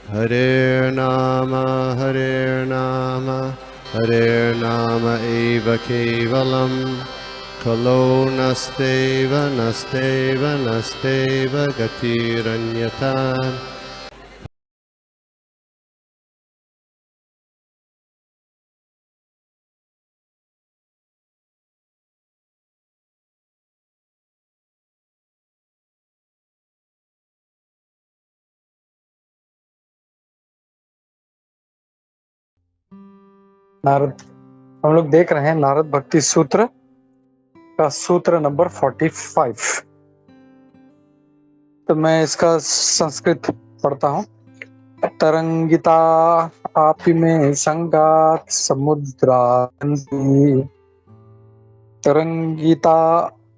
Hare Nama, Hare Nama eva kevalam, Kalo nasteva, nasteva, nasteva gatiranyata. Narad, हम लोग देख रहे हैं नारद भक्ति सूत्र का सूत्र नंबर 45। तो मैं इसका संस्कृत पढ़ता हूँ। तरंगिता आपि में संगात समुद्रायन्ति, तरंगिता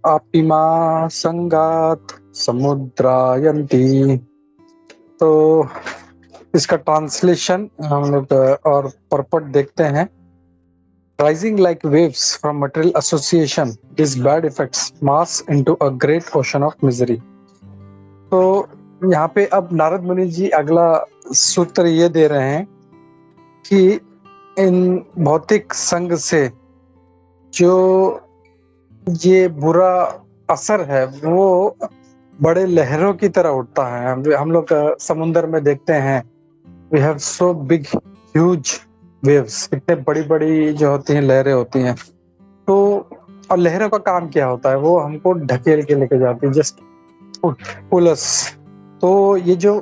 आपि मा संगात समुद्रायन्ति। तो इसका ट्रांसलेशन हम लोग और परपट देखते हैं। Rising like waves from material association, these bad effects mass into a great ocean of misery. तो यहाँ पे अब नारद मुनि जी अगला सूत्र ये दे रहे हैं कि इन भौतिक संग से जो ये बुरा असर है वो बड़े लहरों की तरह उठता है। हम लोग समुद्र में देखते हैं, we have so big huge waves, इतने बड़ी बड़ी जो होती हैं लहरें होती हैं। तो और लहरों का काम क्या होता है, वो हमको ढकेल के लेके जाती है, जस्ट पुल अस। तो ये जो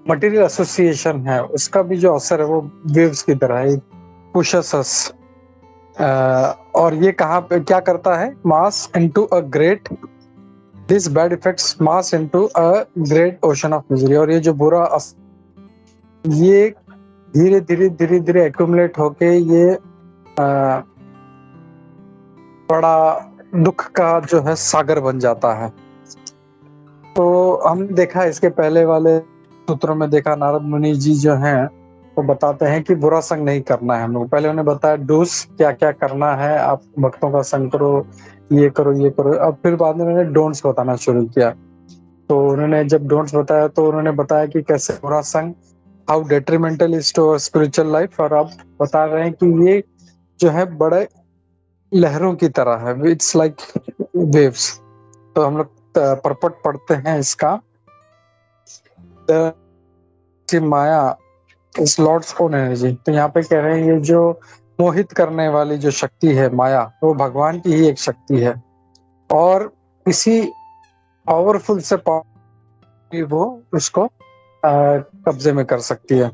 मटेरियल एसोसिएशन है उसका भी जो असर है वो वेव्स की तरह है, पुशस अस। और ये कहाँ पे क्या करता है, mass into a great, this bad effects mass into a great ocean of misery. और ये जो बुरा ये धीरे धीरे धीरे धीरे एक्यूमुलेट होके ये बड़ा दुख का जो है सागर बन जाता है। तो हम देखा इसके पहले वाले सूत्रों में देखा नारद मुनि जी जो हैं वो बताते हैं कि बुरा संग नहीं करना है। हम लोग पहले उन्हें बताया डूस क्या क्या करना है, आप भक्तों का संग करो, ये करो ये करो। अब फिर बाद में उन्होंने डोंट्स बताना शुरू किया। तो उन्होंने जब डोंट्स बताया तो उन्होंने बताया कि कैसे बुरा संग, how detrimental is to spiritual life. और अब बता रहे हैं कि ये जो है बड़े लहरों की तरह है, इट्स लाइक वेव्स। तो हम लोग परपट पढ़ते हैं इसका। माया इज लॉर्ड्स ओन एनर्जी। तो यहाँ पे कह रहे हैं ये जो मोहित करने वाली जो शक्ति है माया, वो भगवान की ही एक शक्ति है और इसी पावरफुल से वो उसको कब्जे में कर सकती है।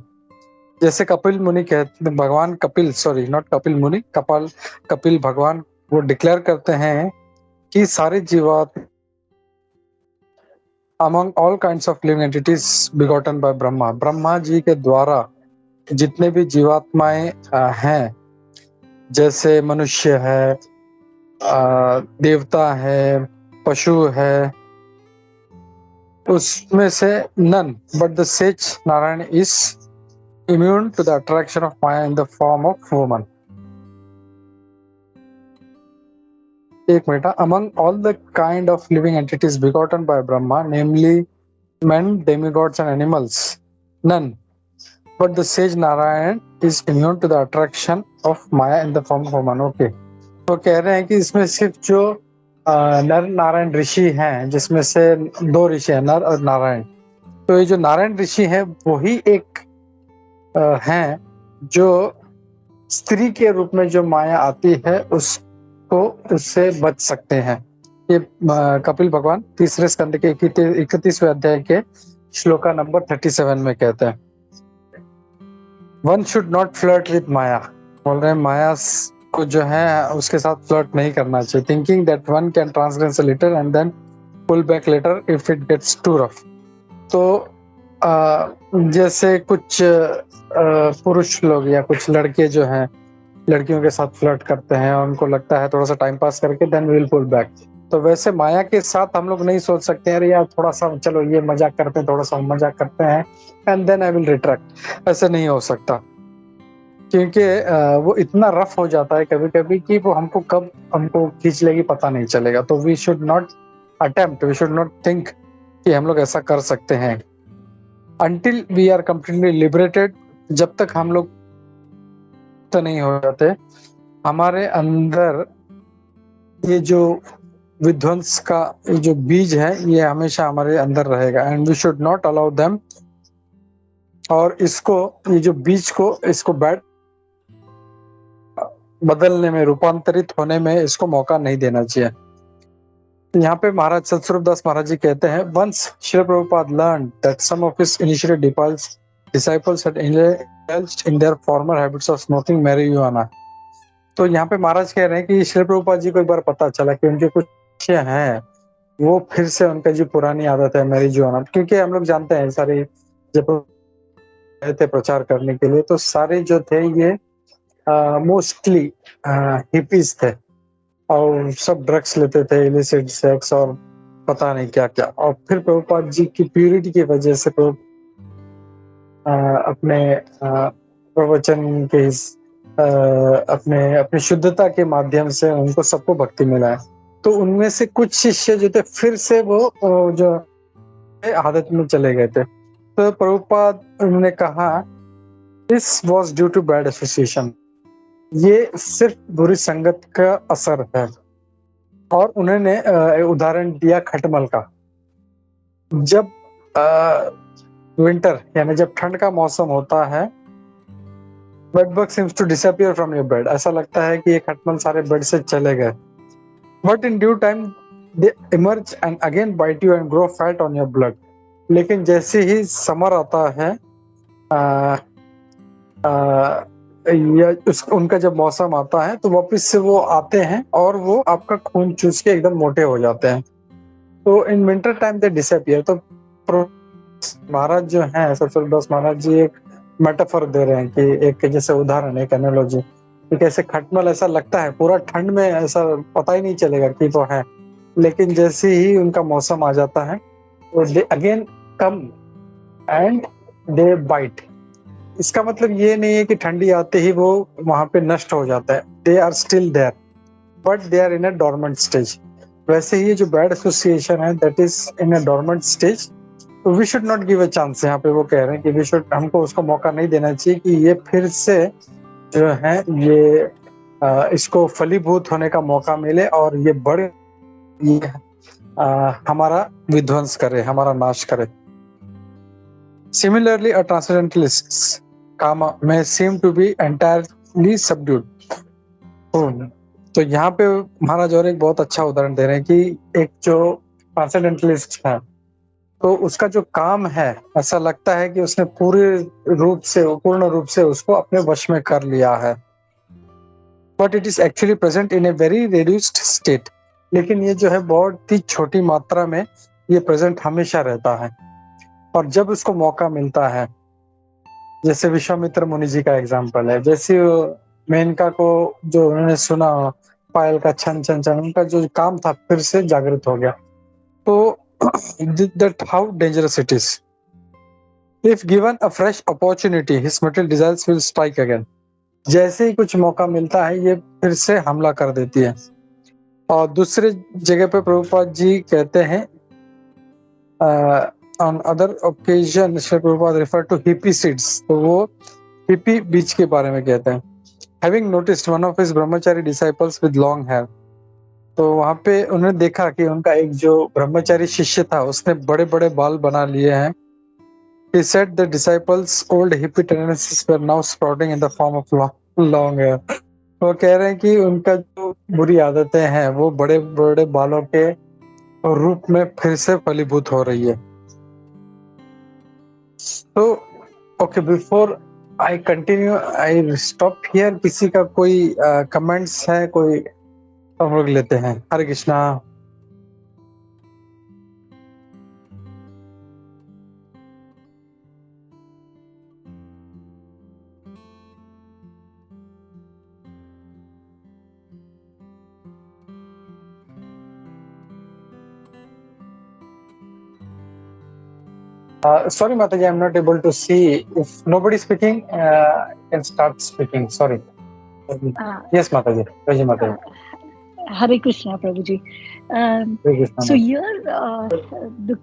जैसे कपिल मुनि कहते, भगवान कपिल, सॉरी नॉट कपिल मुनि, कपिल भगवान वो डिक्लेयर करते हैं कि सारे जीवात्मा among all kinds of living entities begotten by Brahma, Brahma ji के द्वारा जितने भी जीवात्माएं हैं, जैसे मनुष्य है, देवता है, पशु है, उसमें से none but the sage Narayan is immune to the attraction of Maya in the form of woman. एक minute, among all the kind of living entities begotten by Brahma, namely men, demigods and animals, none but the sage Narayan is immune to the attraction of Maya in the form of woman. Okay. तो कह रहे हैं कि इसमें सिर्फ जो नर नारायण ऋषि हैं, जिसमें से दो ऋषि हैं, नर और नारायण। तो ये जो नारायण ऋषि हैं वही एक हैं जो स्त्री के रूप में जो माया आती है उसको उससे बच सकते हैं। ये कपिल भगवान तीसरे स्कंद के 31वें अध्याय के श्लोका नंबर 37 में कहते हैं, one should not flirt with maya. बोल रहे हैं माया को जो है उसके साथ फ्लर्ट नहीं करना चाहिए, thinking that one can transgress a little and then pull back later if it gets too rough. तो जैसे कुछ पुरुष लोग या कुछ लड़के जो हैं लड़कियों के साथ फ्लर्ट करते हैं और उनको लगता है थोड़ा सा टाइम पास करके देन विल पुल बैक। तो वैसे माया के साथ हम लोग नहीं सोच सकते हैं यार थोड़ा सा चलो ये मजाक करते हैं, थोड़ा सा मजाक करते हैं and then I will retract. ऐसे नहीं हो सकता, क्योंकि वो इतना रफ हो जाता है कभी कभी कि वो हमको कब हमको खींच लेगी पता नहीं चलेगा। तो we should not attempt, we should not think कि हम लोग ऐसा कर सकते हैं। until we are completely liberated, जब तक हम लोग तो नहीं हो जाते, हमारे अंदर ये जो विध्वंस का ये जो बीज है ये हमेशा हमारे अंदर रहेगा, and we should not allow them, और इसको ये जो बीज को इसको बैड बदलने में, रूपांतरित होने में इसको मौका नहीं देना चाहिए। यहाँ पे महाराज सतस्वरूप दास महाराज जी कहते हैं, once Shri Prabhupada learn that some of his initiated disciples had indulged in their former habits of smoking marijuana। तो यहाँ पे महाराज कह रहे हैं कि श्री प्रभुपाद जी को एक बार पता चला कि उनके कुछ शिष्य हैं, वो फिर से उनका जो पुरानी आदत है मैरिजुआना, क्योंकि हम लोग जानते हैं सारे जब गए थे प्रचार करने के लिए तो सारे जो थे ये मोस्टली हिपीज थे और सब ड्रग्स लेते थे, इलिसिट सेक्स और पता नहीं क्या क्या। और फिर प्रभुपाद जी की प्यूरिटी की वजह से अपने प्रवचन के अपने शुद्धता के माध्यम से उनको सबको भक्ति मिला है। तो उनमें से कुछ शिष्य जो थे फिर से वो जो आदत में चले गए थे। तो प्रभुपाद उन्होंने कहा, this was due to bad association, ये सिर्फ बुरी संगत का असर है। और उन्होंने उदाहरण दिया खटमल का। जब विंटर यानी जब ठंड का मौसम होता है, bed bug seems to disappear from your bed, ऐसा लगता है कि ये खटमल सारे बेड से चले गए। But in due time they emerge and again bite you and grow fat on your blood. लेकिन जैसे ही समर आता है, उनका जब मौसम आता है तो वापस से वो आते हैं और वो आपका खून चूस के एकदम मोटे हो जाते हैं। तो in winter time they disappear. तो महाराज जो है सतस्वरूप दास महाराज जी एक मेटाफर दे रहे हैं कि एक जैसे उदाहरण, एक एनालॉजी कि कैसे खटमल ऐसा लगता है पूरा ठंड में ऐसा पता ही नहीं चलेगा कि वो है, लेकिन जैसे ही उनका मौसम आ जाता है तो they again come and they bite. इसका मतलब ये नहीं है कि ठंडी आते ही वो वहां पे नष्ट हो जाता है, they are still there but they are in a dormant stage. वैसे ही जो बैड एसोसिएशन है that is in a dormant stage, तो we should not give a chance. यहाँ पे वो कह रहे हैं कि वी शुड, हमको उसको मौका नहीं देना चाहिए कि ये फिर से जो है ये इसको फलीभूत होने का मौका मिले और ये बड़े ये हमारा विध्वंस करे, हमारा नाश करे। Similarly, a transcendentalist's karma may seem to be entirely subdued। तो यहाँ पे महाराज और एक बहुत अच्छा उदाहरण दे रहे हैं कि एक जो ट्रांसेंडेंटलिस्ट है तो उसका जो काम है ऐसा लगता है कि उसने पूर्ण रूप से उसको अपने वश में कर लिया है, but it is actually present in a very reduced state. लेकिन ये जो है बहुत ही छोटी मात्रा में ये प्रेजेंट हमेशा रहता है। और जब उसको मौका मिलता है, जैसे विश्वामित्र मुनि जी का एग्जाम्पल है, जैसे मेनका को जो उन्होंने सुना पायल का छन छन छन, उनका जो काम था फिर से जागृत हो गया। तो that how dangerous it is. If given a fresh opportunity, his material desires will strike again। जैसे ही कुछ मौका मिलता है ये फिर से हमला कर देती है। और दूसरे जगह पे प्रभुपाद जी कहते हैं, on other occasion Shri Prabhupada refer to hippie seeds, तो वो हिप्पी बीज के बारे में कहते हैं। Having noticed one of his brahmachari disciples with long hair, तो वहां पे उन्होंने देखा कि उनका एक जो ब्रह्मचारी शिष्य था उसने बड़े बड़े बाल बना लिए हैं। He said the disciples' old hippie tendencies were now sprouting in the form of long hair। वो कह रहे हैं कि उनका जो बुरी आदतें हैं वो बड़े बड़े बालों के रूप में फिर से फलीभूत हो रही है। तो okay, before I continue I stop here. किसी का कोई कमेंट्स है, कोई हम लोग लेते हैं। हरे Krishna. Sorry Mataji, I'm not able to see. If nobody is speaking, I can start speaking. Sorry. Yes Mataji, Raji Mataji. Hare Krishna, Prabhuji. Hare Krishna, So Mataji. here, the,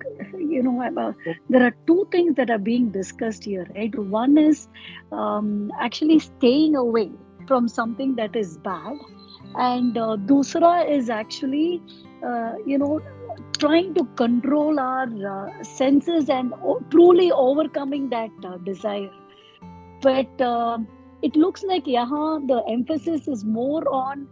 there are two things that are being discussed here, right? One is actually staying away from something that is bad, and dusra is actually, trying to control our senses and truly overcoming that desire. But it looks like the emphasis is more on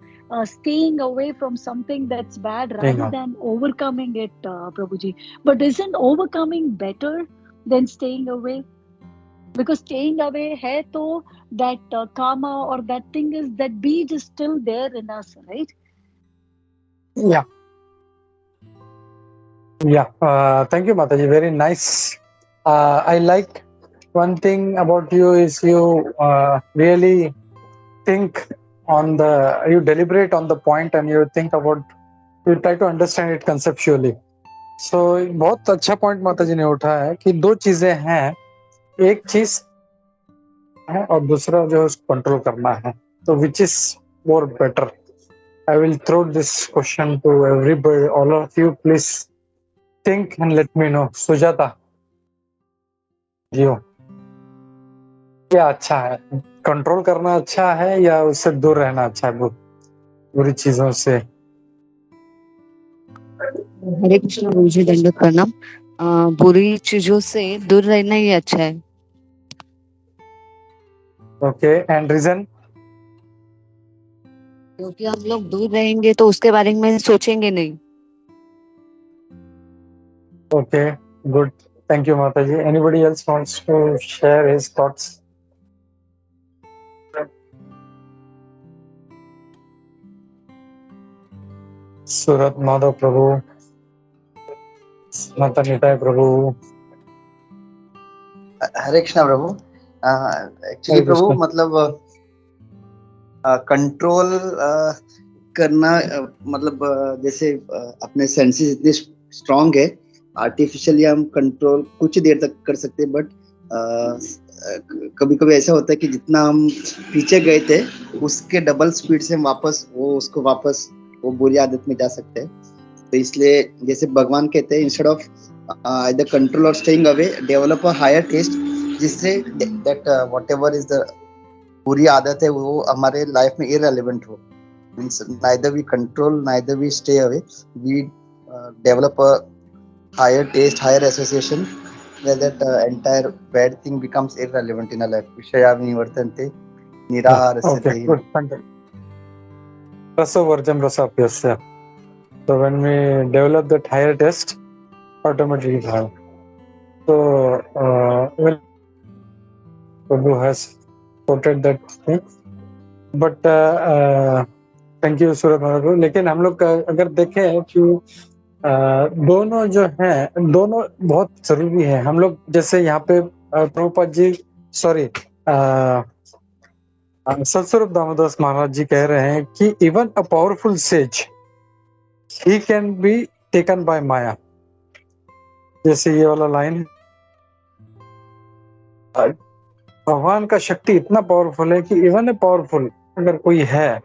staying away from something that's bad Hang rather on. than overcoming it, Prabhuji. But isn't overcoming better than staying away? Because staying away hai to that karma or that thing is that bead is still there in us, right? Yeah, yeah. Thank you, Mataji. Very nice. I like one thing about you is you really think on you deliberate on the point and you think about, you try to understand it conceptually. So बहुत अच्छा point माताजी ने उठाया है कि दो चीजें हैं, एक चीज है और दूसरा जो है उसको कंट्रोल करना है, तो which is more better? I will throw this question to everybody, all of you, please think and let me know. Sujata जियो, क्या अच्छा है? कंट्रोल करना अच्छा है या उससे दूर रहना अच्छा है बुरी चीजों से? हरे कृष्ण गुरुजी, दंडवत प्रणाम। बुरी चीजों से दूर रहना ही अच्छा है। Okay, and reason? क्योंकि हम लोग दूर रहेंगे तो उसके बारे में सोचेंगे नहीं। Okay, good, thank you Mataji. Anybody else wants to share his thoughts? Surat Madhav Prabhu, Mata Nitai Prabhu. Hare Krishna Prabhu. Actually Hare Prabhu Krishna. मतलब कंट्रोल करना मतलब जैसे अपने सेंसेस इतने स्ट्रांग है, आर्टिफिशियली हम कंट्रोल कुछ देर तक कर सकते हैं, बट कभी कभी ऐसा होता है कि जितना हम पीछे गए थे उसके डबल स्पीड से हम वापस वो बुरी आदत में जा सकते हैं. तो इसलिए जैसे भगवान कहते हैं, instead of either control or staying away, develop a higher taste, जिससे that whatever is the बुरी आदत है वो हमारे लाइफ में irrelevant हो. Means neither we control, neither we stay away, we develop a higher taste, higher association, where that entire bad thing becomes irrelevant in our life. विषया विनिवर्तन्ते निराहारस्य Okay, देहि. good, thank you. Raso varjam rasapyasya. So when we develop that higher taste, automatically it happens. So well, Prabhu has quoted that thing, but thank you Surat Maharaj. लेकिन हम लोग अगर देखें कि दोनों जो हैं, दोनों बहुत जरूरी है. हम लोग जैसे यहाँ पे प्रभुपाद जी, सॉरी, सत्स्वरूप दामोदर महाराज जी कह रहे हैं कि even a powerful sage he can be taken by maya. जैसे ये वाला लाइन, भगवान का शक्ति इतना पावरफुल है कि इवन ए पावरफुल अगर कोई है,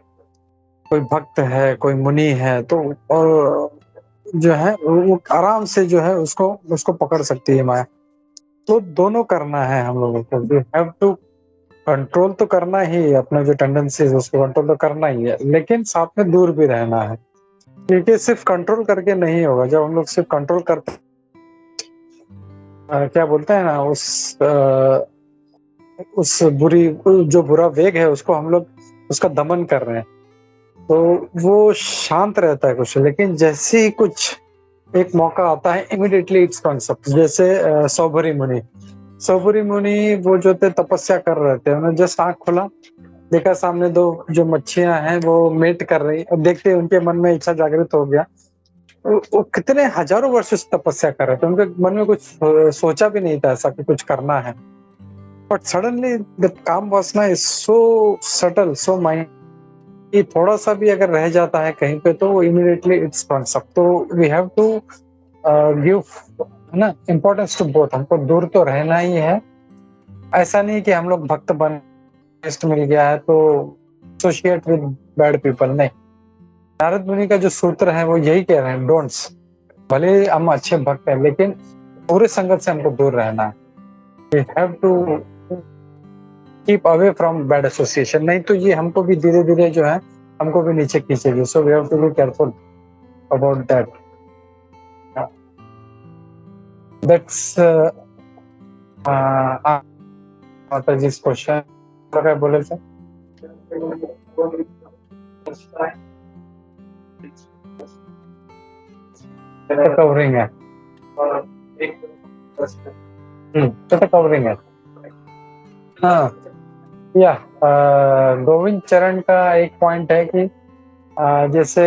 कोई भक्त है, कोई मुनि है, तो और जो है वो आराम से जो है उसको पकड़ सकती है माया. तो दोनों करना है हम लोगों को. वी हैव टू कंट्रोल तो करना ही है, अपना जो टेंडेंसी है उसको कंट्रोल तो करना ही है, लेकिन साथ में दूर भी रहना है, क्योंकि सिर्फ कंट्रोल करके नहीं होगा. जब हम लोग सिर्फ कंट्रोल करते क्या बोलते हैं ना, उस जो बुरा वेग है उसको हम लोग उसका दमन कर रहे हैं, तो वो शांत रहता है कुछ. लेकिन जैसे ही कुछ एक मौका आता है, इमीडिएटली इट्स कॉन्सेप्ट. जैसे सौभरी मुनि वो जो थे तपस्या कर रहे थे, उन्होंने जस्ट आंख खोला, देखा सामने दो जो मच्छियां हैं वो मेट कर रही, और देखते उनके मन में इच्छा जागृत हो गया. वो कितने हजारों वर्ष से तपस्या कर रहे थे, उनके मन में कुछ सोचा भी नहीं था ऐसा कि कुछ करना है, बट सडनली द काम वासना is so subtle, so mind, कि थोड़ा सा भी अगर रह जाता है कहीं पे तो इमीडिएटली इट्स कॉन्सेप्ट. तो वी हैव टू गिव ना इम्पोर्टेंस टू बोथ. हमको दूर तो रहना ही है. ऐसा नहीं कि हम लोग भक्त बन, टेस्ट मिल गया है तो एसोसिएट विद बैड पीपल, नहीं. नारद मुनि का जो सूत्र है वो यही कह रहे हैं, डोंट्स। भले हम अच्छे भक्त हैं लेकिन पूरे संगत से हमको दूर रहना है। We have to keep away from bad association, नहीं तो ये हमको भी धीरे धीरे जो है हमको भी नीचे खींचेगी। So we have to be careful about that. That's Mata ji question क्या बोले थे? कवरिंग है, कवरिंग है। हाँ या गोविंद चरण का एक पॉइंट है कि जैसे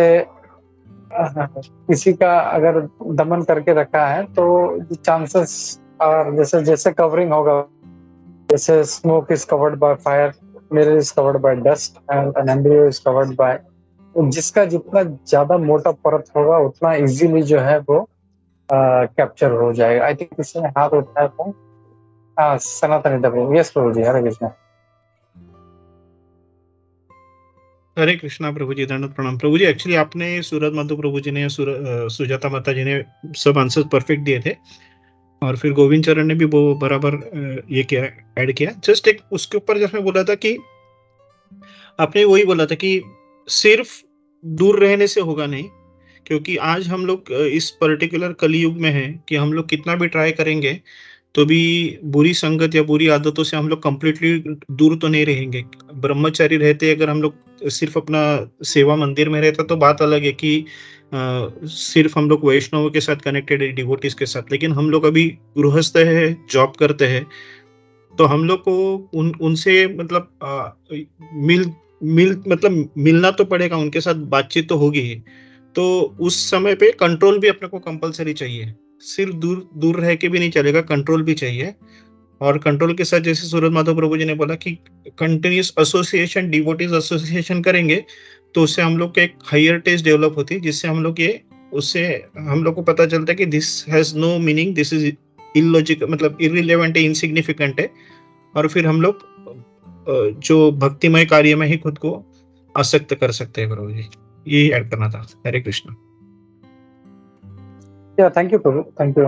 किसी का अगर दमन करके रखा है तो चांसेस, और जैसे जैसे कवरिंग होगा, जैसे smoke is covered by fire, mirror is covered by dust and an embryo is covered by, जिसका जितना ज्यादा मोटा परत होगा उतना इजीली जो है वो कैप्चर हो जाएगा। आई थिंक किसी ने हाथ उठाया था। सनातन प्रभु। यस प्रभु जी, हरे कृष्णा। हरे कृष्णा प्रभु जी, दंडवत प्रणाम प्रभु जी। एक्चुअली आपने सूरज माधव प्रभु जी ने, सुजाता माता जी ने सब आंसर्स परफेक्ट दिए थे, और फिर गोविंद चरण ने भी वो बराबर ये किया, ऐड किया। जस्ट एक उसके ऊपर जैसे बोला था कि आपने वही बोला था कि सिर्फ दूर रहने से होगा नहीं, क्योंकि आज हम लोग इस पर्टिकुलर कलयुग में हैं कि हम लोग कितना भी ट्राई करेंगे तो भी बुरी संगत या बुरी आदतों से हम लोग कंप्लीटली दूर तो नहीं रहेंगे। ब्रह्मचारी रहते अगर हम लोग सिर्फ अपना सेवा मंदिर में रहता तो बात अलग है कि सिर्फ हम लोग वैष्णवों के साथ कनेक्टेड है, डिवोटीज के साथ। लेकिन हम लोग अभी गृहस्थ है, जॉब करते हैं, तो हम लोग को उनसे मतलब मिलना तो पड़ेगा, उनके साथ बातचीत तो होगी ही। तो उस समय पे कंट्रोल भी अपने को कंपलसरी चाहिए, सिर्फ दूर रह के भी नहीं चलेगा, कंट्रोल भी चाहिए। और कंट्रोल के साथ जैसे सूरज माधव प्रभु जी ने बोला कि कंटिन्यूस एसोसिएशन, डिवोटीज एसोसिएशन करेंगे तो उससे हम लोग का एक हायर टेस्ट डेवलप होती है, जिससे हम लोग उससे हम लोग को पता चलता है कि this has no meaning, this is illogical, मतलब इररिलेवेंट है, इनसिग्निफिकेंट है। और फिर हम लोग जो भक्तिमय कार्य में ही खुद को आसक्त कर सकते हैं प्रभु जी। यही ऐड करना था। हरे कृष्ण। या thank you prabhu, thank you.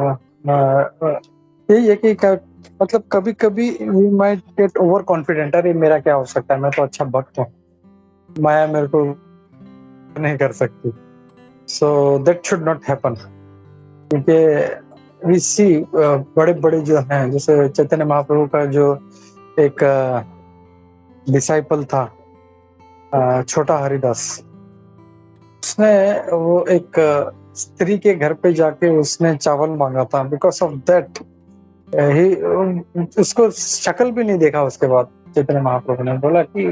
यही है कि मतलब कभी कभी we might get overconfident, अरे मेरा क्या हो सकता है, मैं तो अच्छा भक्त हूँ, माया मेरे को नहीं कर सकती। So that should not happen, क्योंकि वी सी बड़े बड़े जो हैं, जैसे चैतन्य महाप्रभु का जो एक डिसाइपल था छोटा हरिदास, उसने वो एक स्त्री के घर पे जाके उसने चावल मांगा था। बिकॉज ऑफ दैट उसको शक्ल भी नहीं देखा। उसके बाद चैतन्य महाप्रभु ने बोला कि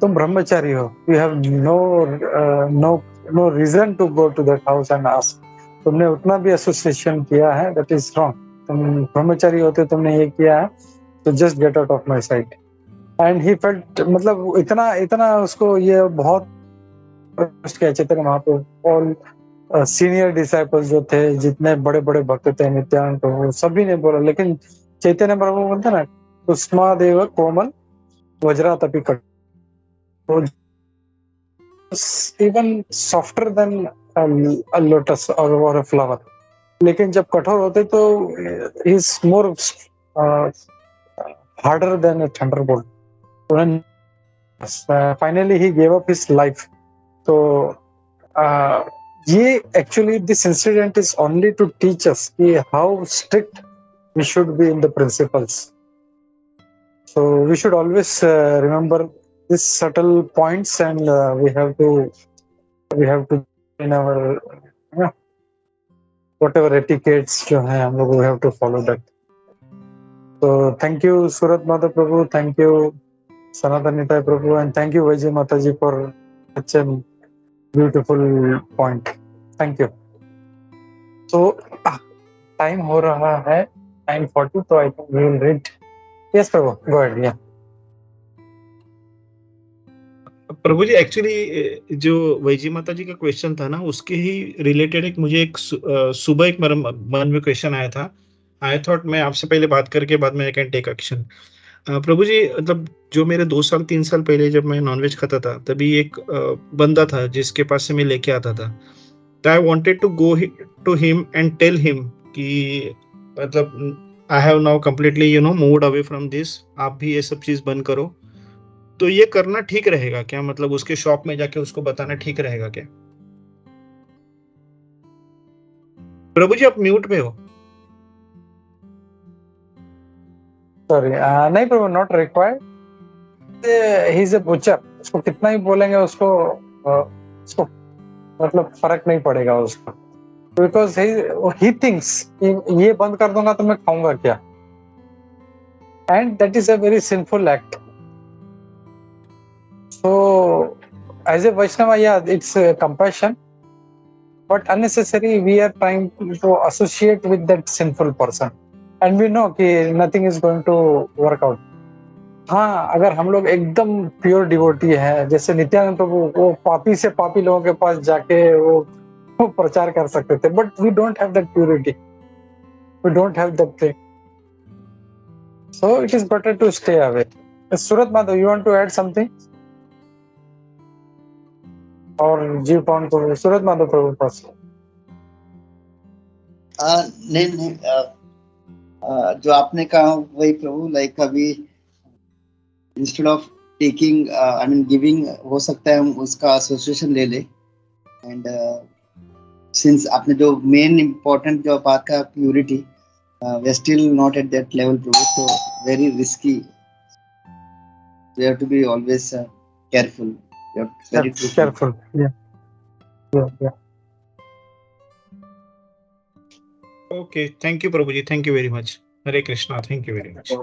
तुम ब्रह्मचारी हो, you have no reason to go to that house and ask. तुमने उतना भी एसोसिएशन किया है, दैट इज रॉन्ग। तुम ब्रह्मचारी होते, तुमने ये किया है, तो just get out of my site. And he felt, मतलब इतना उसको ये बहुत चैतन्य महाप्रभु और सीनियर डिसाइपल्स जो थे, जितने बड़े बड़े भक्त थे, नित्यानंद प्रभु, सभी ने बोला। लेकिन चैतन्य प्रभु बोलते ना, कुस्मादेव कोमल वज्रातपि कट, even softer than a lotus और अ फ्लावर। लेकिन जब कठोर होते तो is more harder than a thunderbolt. Finally he gave up his life. तो ये actually this incident is only to teach us कि how strict we should be in the principles. So we should always remember this subtle points and we have to in our whatever etiquettes जो है हम लोग, we have to follow that. So thank you Surat Mata Prabhu, thank you Sanatan Nitai Prabhu, and thank you Vaiji Mataji for such a beautiful point. Thank you. So time हो रहा है 9:40, तो I think we will read. Yes Prabhu, go ahead. Yeah. Prabhu ji, actually जो veggie माता जी का question था ना, उसके ही रिलेटेड एक मुझे एक सुबह एक मेरे मन में क्वेश्चन आया था। आई थॉट मैं आपसे पहले बात करके बाद में आई कैन टेक एक्शन। प्रभु जी मतलब जो मेरे 2 साल 3 साल पहले जब मैं नॉनवेज खाता था तभी एक बंदा था जिसके पास से मैं लेके आता था, तो I wanted to go to him and tell him कि मतलब I have now completely moved away from this, आप भी ये सब चीज बंद करो। तो ये करना ठीक रहेगा क्या? मतलब उसके शॉप में जाके उसको बताना ठीक रहेगा क्या? प्रभु जी आप म्यूट में हो। सॉरी, नहीं Prabhu, not required. He is a butcher, उसको कितना ही बोलेंगे उसको मतलब फर्क नहीं पड़ेगा उसको, बिकॉज ही थिंक्स ये बंद कर दूंगा तो मैं खाऊंगा क्या, and that is a very sinful act. So as a Vaishnava, yeah, it's compassion, but unnecessary we are trying to associate with that sinful person, and we know कि nothing is going to work out. हाँ, अगर हम लोग एकदम pure devotee है, जैसे नित्यानंद प्रभु, वो पापी से पापी लोगों के पास जाके वो प्रचार कर सकते थे, but we don't have that purity, we don't have that thing, so it is better to stay away. Surat Madhav, you want to add something? और जीव पाउंड प्रभु, सूरत माधव प्रभु पास। नहीं, जो आपने कहा वही प्रभु, लाइक अभी instead of taking I mean giving, हो सकता है हम उसका एसोसिएशन ले ले। एंड सिंस आपने जो मेन इम्पोर्टेंट जो बात का purity, we are still not at that level prabhu, so very risky, we have to be always careful, we have to be very careful. Yeah. Okay, thank you prabhu ji, thank you very much. Hare Krishna, thank you very much.